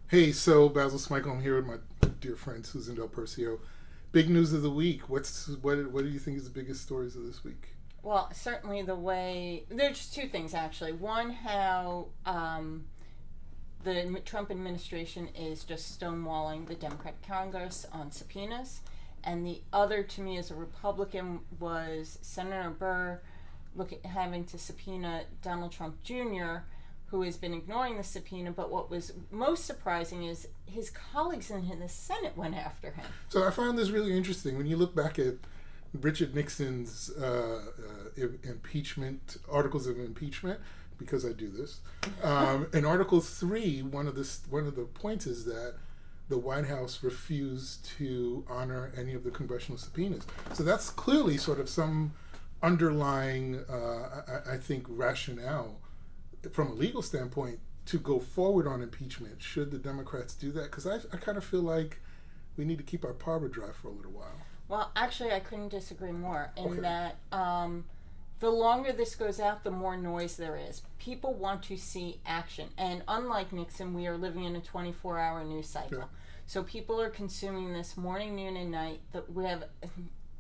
Hey, so Basil Smykel, I'm here with my dear friend Susan del Percio. Big news of the week. What do you think is the biggest stories of this week? Well, certainly the way there's two things actually. One, how the Trump administration is just stonewalling the Democratic Congress on subpoenas, and the other, to me, as a Republican, was Senator Burr having to subpoena Donald Trump Jr., who has been ignoring the subpoena. But what was most surprising is his colleagues in the Senate went after him. So I found this really interesting. When you look back at Richard Nixon's impeachment, articles of impeachment, because I do this, in Article 3, one of the points is that the White House refused to honor any of the congressional subpoenas. So that's clearly sort of some underlying, I think, rationale from a legal standpoint to go forward on impeachment. Should the Democrats do that? Because I kind of feel like we need to keep our powder dry for a little while. Well, actually, I couldn't disagree more in Okay. that the longer this goes out, the more noise there is. People want to see action. And unlike Nixon, we are living in a 24-hour news cycle. Yeah. So people are consuming this morning, noon, and night. That we have,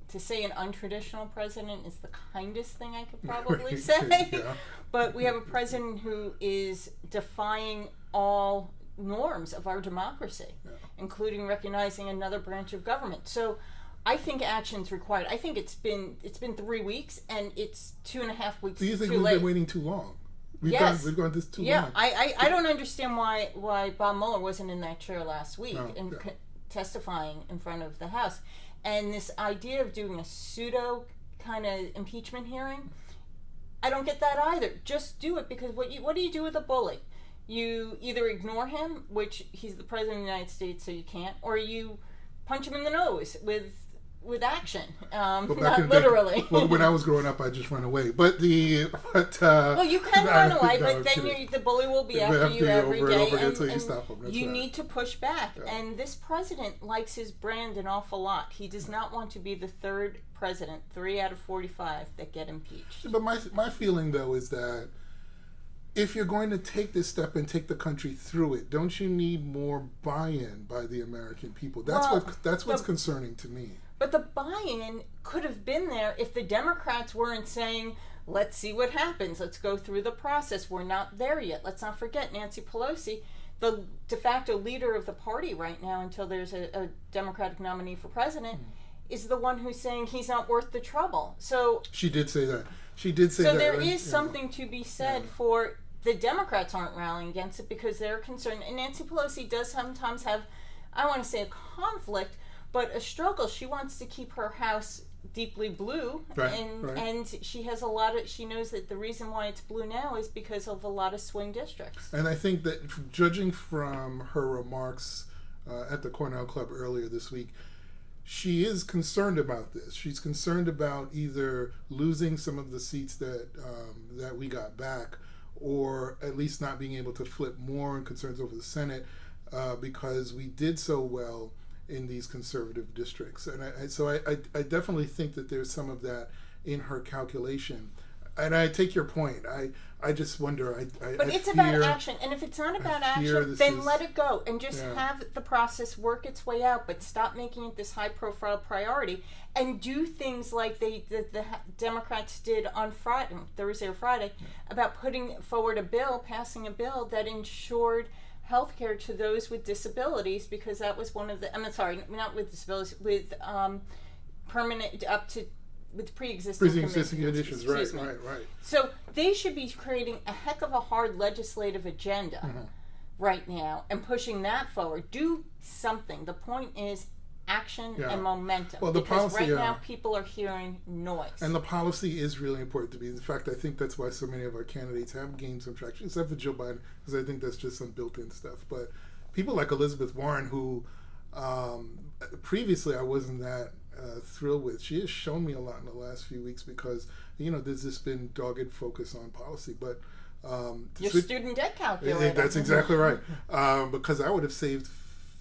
to say an untraditional president is the kindest thing I could probably say. Yeah. But we have a president who is defying all norms of our democracy, including recognizing another branch of government. So I think action's required. I think it's been 3 weeks, and it's 2.5 weeks Do you think too we've late. been waiting too long? Yes. We've gone this too Yeah, long. I don't understand why Bob Mueller wasn't in that chair last week and Yeah. testifying in front of the House. And this idea of doing a pseudo kind of impeachment hearing, I don't get that either. Just do it, because what do you do with a bully? You either ignore him, which he's the president of the United States, so you can't, or you punch him in the nose with action, not literally. Well, when I was growing up, I just ran away. Well, you can run away, but then kidding. the bully will be after you every over day, and over again and, until you and stop him. That's you right. need to push back. Yeah. And this president likes his brand an awful lot. He does not want to be the third president, 3 out of 45, that get impeached. But my feeling, though, is that if you're going to take this step and take the country through it, don't you need more buy-in by the American people? That's what's concerning to me. But the buy-in could have been there if the Democrats weren't saying, let's see what happens. Let's go through the process. We're not there yet. Let's not forget Nancy Pelosi, the de facto leader of the party right now until there's a Democratic nominee for president, is the one who's saying he's not worth the trouble. So She did say that. She did say that. So there right? is something to be said for the Democrats aren't rallying against it because they're concerned. And Nancy Pelosi does sometimes have, I want to say, a conflict, but a struggle. She wants to keep her house deeply blue, and she has a lot of. She knows that the reason why it's blue now is because of a lot of swing districts. And I think that, judging from her remarks at the Cornell Club earlier this week, she is concerned about this. She's concerned about either losing some of the seats that we got back, or at least not being able to flip more, and concerns over the Senate because we did so well in these conservative districts. And I definitely think that there's some of that in her calculation. And I take your point. I just wonder. But it's about action, and if it's not about action, then let it go and just have the process work its way out. But stop making it this high-profile priority, and do things like the Democrats did on Thursday or Friday, about putting forward passing a bill that ensured health care to those with disabilities, because that was one of the. I'm sorry, not with disabilities, with permanent up to. With pre-existing conditions, right. So they should be creating a heck of a hard legislative agenda right now and pushing that forward. Do something. The point is action and momentum. Well, the because policy, right now people are hearing noise. And the policy is really important to me. In fact, I think that's why so many of our candidates have gained some traction, except for Joe Biden, because I think that's just some built-in stuff. But people like Elizabeth Warren, who previously I wasn't that thrilled with. She has shown me a lot in the last few weeks because, there's just been dogged focus on policy. But your student debt calculator. That's exactly right. Because I would have saved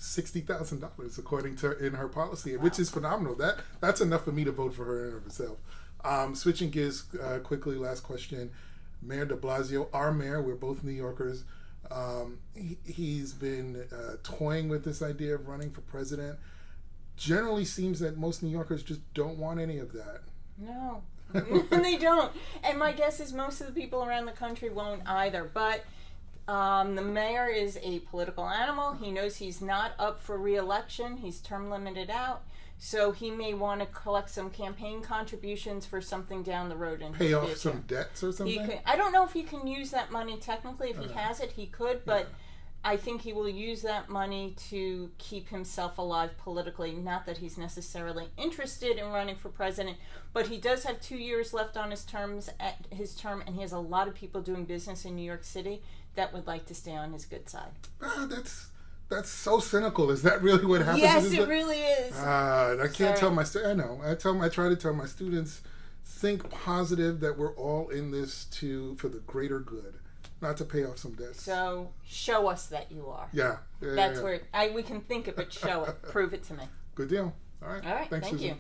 $60,000 according to in her policy, which is phenomenal. That's enough for me to vote for her in and of itself. Switching gears quickly, last question. Mayor de Blasio, our mayor, we're both New Yorkers, He's been toying with this idea of running for president. Generally seems that most New Yorkers just don't want any of that. No, they don't. And my guess is most of the people around the country won't either. But the mayor is a political animal. He knows he's not up for re-election. He's term limited out. So he may want to collect some campaign contributions for something down the road in his future. Pay off some debts or something? I don't know if he can use that money technically. If he has it, he could. But I think he will use that money to keep himself alive politically. Not that he's necessarily interested in running for president, but he does have 2 years left on his term, and he has a lot of people doing business in New York City that would like to stay on his good side. That's so cynical. Is that really what happens? Yes, it really is. I can't tell my students. I know. I try to tell my students, think positive, that we're all in this for the greater good, not to pay off some debts. So show us that you are. Yeah. That's where we can think it, but show it. Prove it to me. Good deal. All right. Thanks, Susan. You.